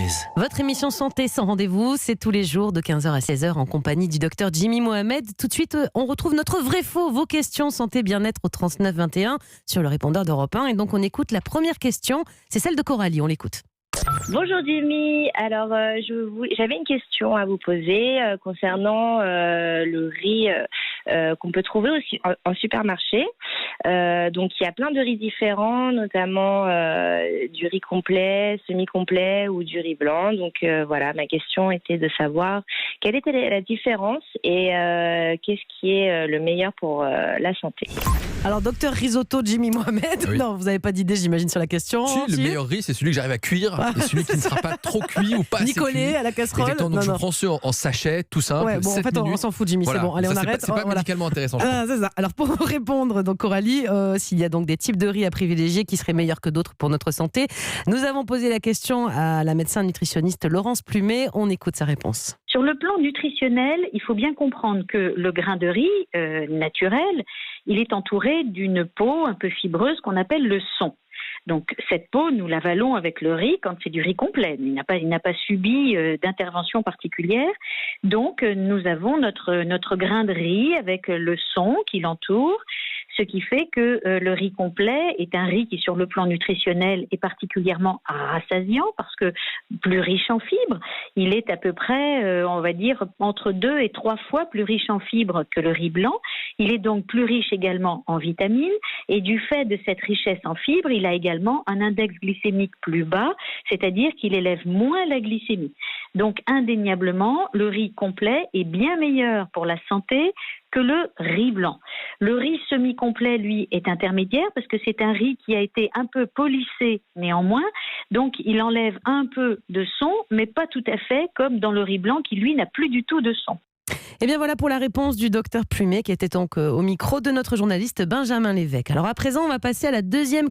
Quiz. Votre émission Santé sans rendez-vous, c'est tous les jours de 15h à 16h en compagnie du docteur Jimmy Mohamed. Tout de suite, on retrouve notre vrai-faux, vos questions santé bien-être au 39 21 sur le répondeur d'Europe 1. Et donc, on écoute la première question, c'est celle de Coralie, on l'écoute. Bonjour Jimmy, alors j'avais une question à vous poser concernant le riz qu'on peut trouver aussi en supermarché. Donc il y a plein de riz différents, notamment du riz complet, semi-complet ou du riz blanc. Donc voilà, ma question était de savoir quelle était la différence et qu'est-ce qui est le meilleur pour la santé. Alors, docteur Risotto Jimmy Mohamed, Oui. non, vous n'avez pas d'idée, j'imagine, sur la question. Si, le meilleur riz, c'est celui que j'arrive à cuire et celui qui ne sera pas trop cuit ou pas Ni assez collé cuit. à la casserole. Exactement, donc je prends ceux en sachet, tout simple, Ouais, bon, en 7 fait, on minutes. s'en fout, Jimmy, Voilà. c'est bon. Allez, Ça, on c'est arrête. C'est pas Voilà. médicalement intéressant. Je crois. C'est ça. Alors, pour répondre, donc, Coralie, s'il y a donc des types de riz à privilégier qui seraient meilleurs que d'autres pour notre santé, nous avons posé la question à la médecin nutritionniste Laurence Plumet. On écoute sa réponse. Sur le plan nutritionnel, il faut bien comprendre que le grain de riz naturel, il est entouré d'une peau un peu fibreuse qu'on appelle le son. Donc cette peau, nous l'avalons avec le riz quand c'est du riz complet. Il n'a pas subi d'intervention particulière. Donc nous avons notre grain de riz avec le son qui l'entoure. Ce qui fait que le riz complet est un riz qui, sur le plan nutritionnel, est particulièrement rassasiant parce que plus riche en fibres. Il est à peu près, on va dire, entre 2 et 3 fois plus riche en fibres que le riz blanc. Il est donc plus riche également en vitamines et du fait de cette richesse en fibres, il a également un index glycémique plus bas, c'est-à-dire qu'il élève moins la glycémie. Donc indéniablement, le riz complet est bien meilleur pour la santé que le riz blanc. Le riz semi-complet, lui, est intermédiaire parce que c'est un riz qui a été un peu polissé néanmoins, donc il enlève un peu de son, mais pas tout à fait comme dans le riz blanc qui, lui, n'a plus du tout de son. Et bien voilà pour la réponse du docteur Plumet qui était donc au micro de notre journaliste Benjamin Lévesque. Alors à présent, on va passer à la deuxième